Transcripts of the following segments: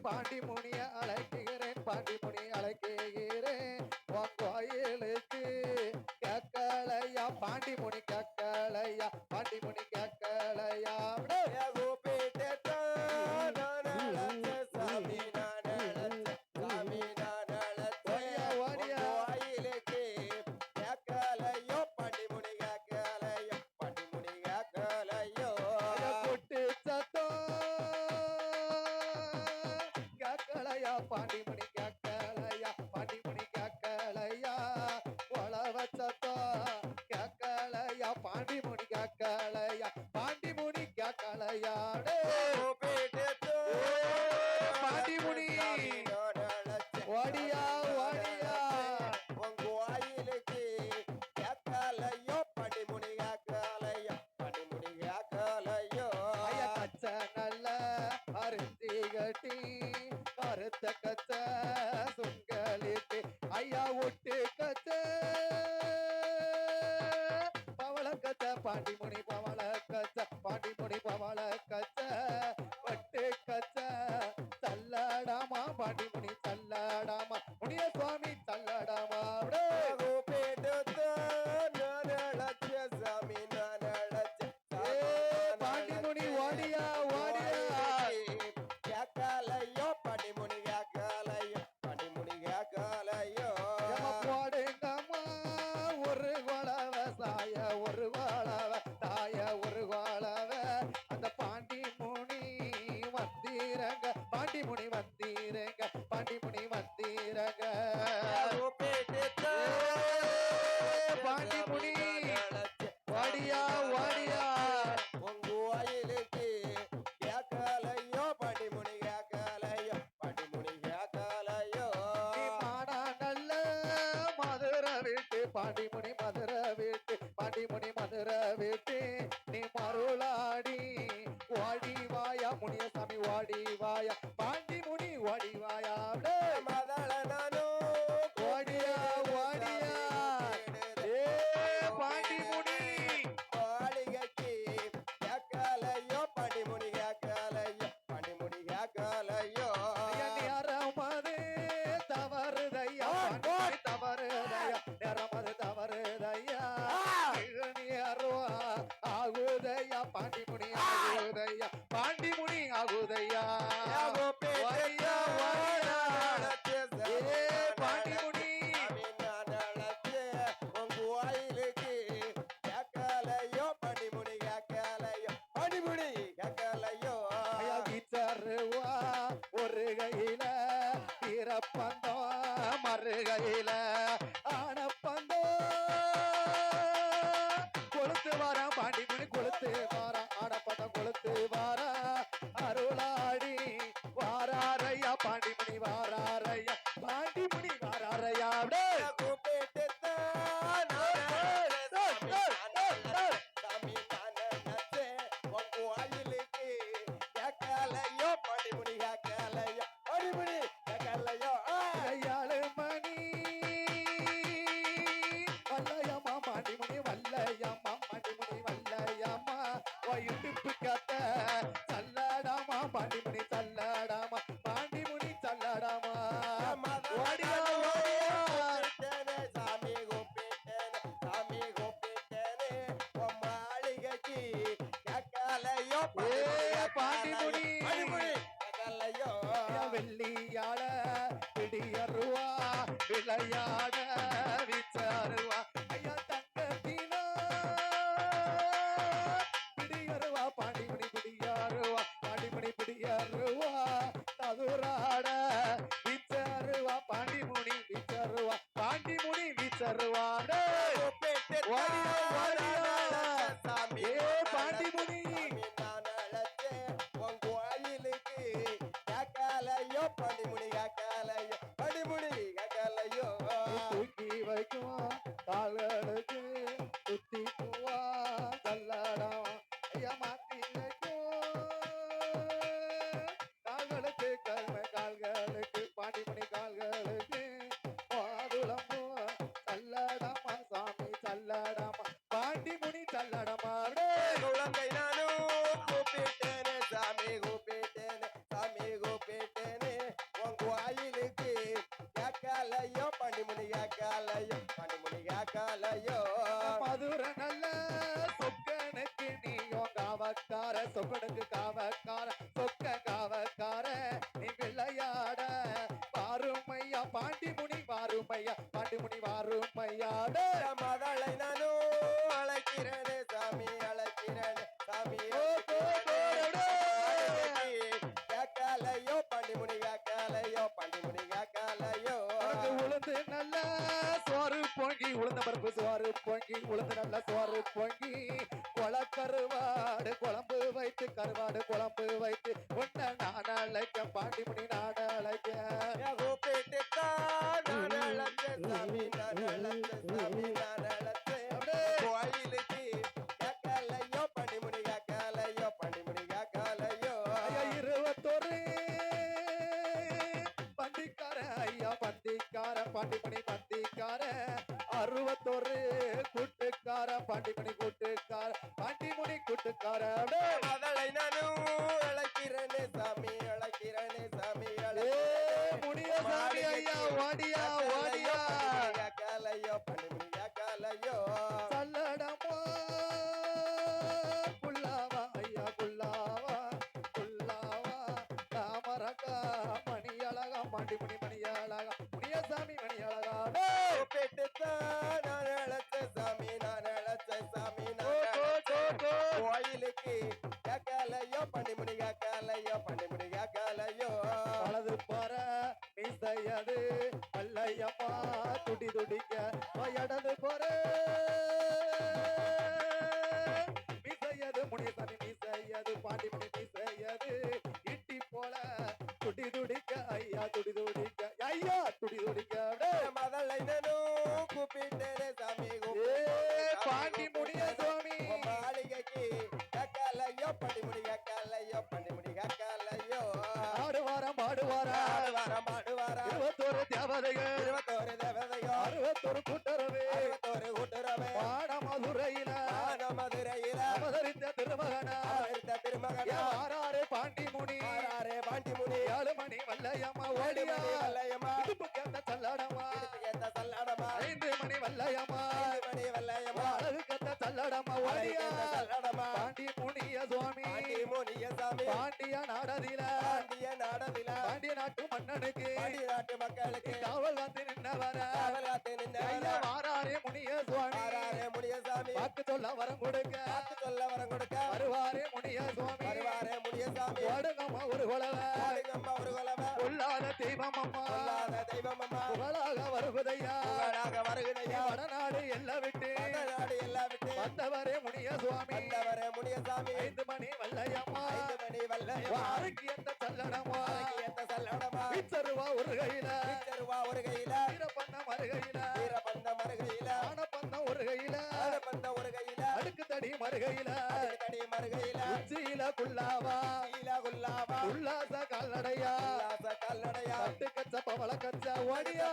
பாண்டி முனிய அழைக்கிறேன், பாண்டி முனி அழைக்கிறேன். உன் கோயிலுக்கு கேட்கலையா, பாண்டி முனி கேட்கலையா, பாண்டி முனி கேட்கலையா. பாண்டி மணி கேட்கலையா, பாண்டி மணி கேட்கலையா, உழவ சத்தம் கேட்கலையா, பாண்டி மணி கேட்கலையா, பாண்டி மணி கேட்கலையா. பாண்டி மணி ஓடியா ஓடியா உங்க வாயிலுக்கு கேட்கலையோ, பாண்டி மணி கேட்கலையோ, பாண்டி மணி கேட்கலையோ. ஐயா கச்ச நல்ல அரிசி கட்டி கருத்த கச்ச சுங்கலிட்டு ஐயா ஒட்டு கச்ச பவள கச்ச பாண்டி முனி பவள கச்ச, பாண்டி முனி பவள கச்ச ஒட்டு கச்ச தள்ளடாமா, பாண்டி முனி தள்ளடாமா, முனிய சுவாமி தள்ளடாமா. பாண்டி முனி ஓடியா ஓடியா கேட்கலையோ, பாண்டி முனி கேட்கலையோ, பாண்டி முனி கேட்கலையோ. போடுங்கம்மா ஒரு கொலவ சாய, ஒரு கொலவ தாய, ஒரு கொலவ அந்த பாண்டி முனி வந்தீரங்க, பாண்டி முனி வந்தீரங்க, பாண்டி முனி வந்தீரங்க. பாண்டி முனி ஓடியா ஓடியா உங்க வாயிலுக்கு கேட்கலையோ, பாண்டி முனி கேட்கலையோ, பாண்டி முனி கேட்கலையோ. மாடா நல்ல மதுரை வீட்டு, பாண்டி முனி மதுரை வீட்டு, பாண்டி முனி மதுரை வீட்டு, நீ மருளாடி ஓடி வாயா, முனியசாமி ஓடி வாயா, பாண்டி முனி ஓடி வாயா. மதள நானும் ஓடியா ஓடியா பாண்டி முனி மாளிகைக்கு கேட்கலையோ, பாண்டி முனி கேட்கலையோ, பாண்டி முனி கேட்கலையோ. நேரமது தவறுதையா, தவறுதையா, நேரமது தவறுதையா, நேருவா ஆகுதையா, பாண்டி முனி ஆகுதையா, பாண்டி முனி ஆகுதையா. பாண்டி முனி உங்க வாயிலுக்கு கேட்கலையோ, பாண்டி முனி கேட்கலையோ, பாண்டி முனி கேட்கலையோ. தருவா ஒரு கையில பிறப்பந்தோ, மறு கையில ஆனப்பந்தோ கொளுத்து வாரா, பாண்டி முனி கொளுத்து வாரா, ஆனப்பந்தம் கொளுத்து வாரா, அருளாடி வாராரையா, பாண்டி முனி வாராரையா, பாண்டி முனி வாராரையா. கையாளு மணி வல்லையம்மா, பாண்டி முனி வல்லையம்மா, பாண்டி முனி வல்லையம்மா, இடுப்பு கத்த சல்லடாமா, பாண்டி முனி சல்லடாமா, பாண்டி முனி சல்லடாமா. ஓடியா ஓடியா சாமி கூப்பிட்டேனே, சாமி கூப்பிட்டேனே, உன் மாளிகைக்கு கேட்கலையோ, பாண்டி முனி கேட்கலையோ. வெள்ளியாள பிடியருவா விளையாட விச்சாருவா, ஐயா தங்கத்தினா பிடியருவா, பாண்டி முனி பிடியாருவா, பாண்டி முனி பிடியருவா, சதுராட விச்சாருவா, பாண்டி முனி விச்சாருவா, பாண்டி முனி விச்சாருவா. பாண்டி முனி பாண்டி முனி கேட்கலையோ, பாண்டி முனி கேட்கலையோ. தூக்கி வைக்கும் கால்களுக்கு சுத்தி பூவா தள்ளடம், ஐயா மாத்தி வைக்கும் கால்களுக்கு கல்ம கால்களுக்கு, பாண்டி முனி கால்களுக்கு மாதுளம் பூவா தள்ளடமா, சாமி தள்ளடமா, பாண்டி முனி தள்ளடமா. குழந்தை நானும் கூப்பிட்டேனே, சாமி கூப்பிட்டேனே, சாமி கூப்பிட்டேனே, காவக்கார சொக்கனுக்கு காவக்கார சொக்க காவக்கார நீ விளையாட வாருமையா பாண்டிமுனி வாருமையா பாண்டிமுனி வாருமையாட மதலை நானும் அழைக்கிறேனே சாமி அழைக்கிறேனே சாமி கேட்கலையோ பண்டிமுனி கேட்கலையோ பண்டிமுனி கேட்கலையோ உனக்கு உளுந்து நல்ல சோறு பொங்கி உளுந்த பருப்பு சோறு பொங்கி உளுந்து நல்ல சோறு பொங்கி கொளக்கருவாடு குழம்பு வைத்து கருவாடு குழம்பு வைத்து உன்னை நான் அழைக்க பாண்டிமுனி நான் அழைக்க கூப்பிட்டுத்தான் நான் அழைச்சேன் சாமி நான் அழைச்சேன் சாமி நான் அழைச்சேன் கோயிலுக்கு கேட்கலையோ பண்டிமுனி கேட்கலையோ பண்டிமுனி கேட்கலையோ ஐயா 21 பந்திக்கார ஐயா பந்திக்கார பாண்டிமணி பந்திக்கார 61 கூட்டுக்கார பாண்டிமணி கூட்டுக்கார பாண்டிமுனி கூட்டுக்கார மதலை நானும் அழைக்கிறேனே சாமி அழைக்கிறேனே சாமி முடிய சாமி ஐயா ஓடியா ஓடியா கேட்கலையோ பண்டிமுனி கேட்கலையோ சல்லடமா குல்லாவா ஐயா குல்லாவா குல்லாவா தாமரகா மணி அழகா பாண்டிமணி மணி அழகா முனியசாமி மணி அழகா கூப்பிட்டுத்தான் நான் அழைச்சேன் சாமி நான் அழைச்சேன் சாமி கோயிலுக்கு கேட்கலையோ பண்டிமுனி கேட்கலையோ பண்டிமுனி கேட்கலையோ வலது பார மீசையது அல்லையம்மா துடி துடிக்க இடது போற மீசையது முனியசாமி மீசையது பாண்டிமணி மீசையது இட்டி போல துடி துடிக்க ஐயா துடி துடிக்க ஐயா துடி துடிக்க மதலை நானும் கூப்பிட்டேனே சாமி பாண்டி முனிய சுவாமி மாளிகைக்கு கேட்கலையோ பண்டிமுடி கேட்கலையோ பண்டிமுடி கேட்கலையோ ஆடுவாரம் பாடுவாரா வாரம் ஆடுவாரா 21 தேவதைகள் 21 தேவதையோ 61 கூட்டுறவு 61 கூட்டுறவே பாட மதுரையில மதுரையில அவதரித்த திருமகனா அவதரித்த திருமகனா ஆறாறு பாண்டி முனி ஆறாரே பாண்டிமுனி 7 மணி வல்லையம்மா ஓடியா வல்லையம்மா இடுப்பு கேட்ட சல்லடமா கேட்ட சல்லடமா 5 மணி வல்லையம்மா 5 மணி வல்லையம்மா அழகு கத்த சல்லடமா ஓடியா சல்லடமா பாண்டி முனிய சுவாமி பாண்டிமுனிய சாமி பாண்டிய நாடதில பாண்டிய நாடதில பாண்டிய நாட்டு மன்னனுக்கு பாண்டிய நாட்டு மக்களுக்கு காவல் வந்து நின்னவர காவலாத்து நின்றவர ஐயா வாராரே முனிய சுவாமி ஆறாரே முனிய சாமி வாக்கு சொல்ல வரம் கொடுக்க காத்து சொல்ல வரம் கொடுக்க வருவாரே முனிய சுவாமி வருவாரே முனிய சாமி ஓடுங்கம்மா ஒரு குலவ ஓடுங்கம்மா ஒரு குலவ கொல்லாத தெய்வம் அம்மா சொல்லாத தெய்வம் அம்மா புகழாக வருவதையா புகழாக வருகுதையா வடநாடு எல்லாம் விட்டு நாடு எல்லாம் விட்டு வந்தவரே முனிய சுவாமி வந்தவரே முனிய சாமி 5 மணி வல்லையம்மா 5 மணி வல்லையம்மா ஆரோக்கியத்த சல்லடமா ஏத்த சல்லடமா பிச்சருவா ஒரு கையில பிச்சருவா ஒரு கையில வீரப்பண்ண மறுகையில வீரபந்த மறுகையில ஆனப்பந்தம் ஒரு கையில பந்த ஒரு கையில அடுக்கு தடி மறுகையில தடி மறுகையில உச்சியில குல்லாவா கீழ குல்லாவா உல்லாச கால்நடையா உல்லாச கல்லடையா தட்டு கச்ச பவள கச்ச ஓடியா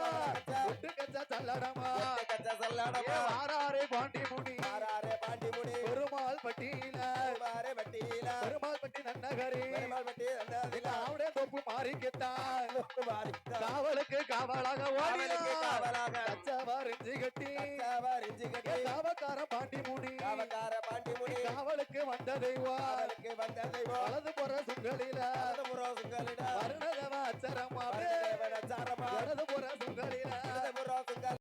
விட்டு கச்ச சல்லடமா கச்ச சல்லடமா ஆறாரே பாண்டி முனி ஆறாரே பாண்டிமுனி பெருமாள் பட்டியில குமாரே வட்டியில பெருமாள் பட்டி நன்னகரி பெருமாள் வட்டி அந்ததில அவடைய தொப்பு மாறிக்கிட்டான் குமாரித்த காவலுக்கு காவலாக காவலுக்கு ஓடியா காவலாக கச்சவா ரிஞ்சி கட்டி கச்சவர் இஞ்சி கட்டி காவக்கார பாண்டி முனி காவக்கார பாண்டிமுனி காவலுக்கு வந்த தெய்வா காவலுக்கு வந்த தெய்வம் வலது புற சுங்களில முரோசுகளிட வருணதவ அச்சரமா சாரமா வலது புற சுங்களில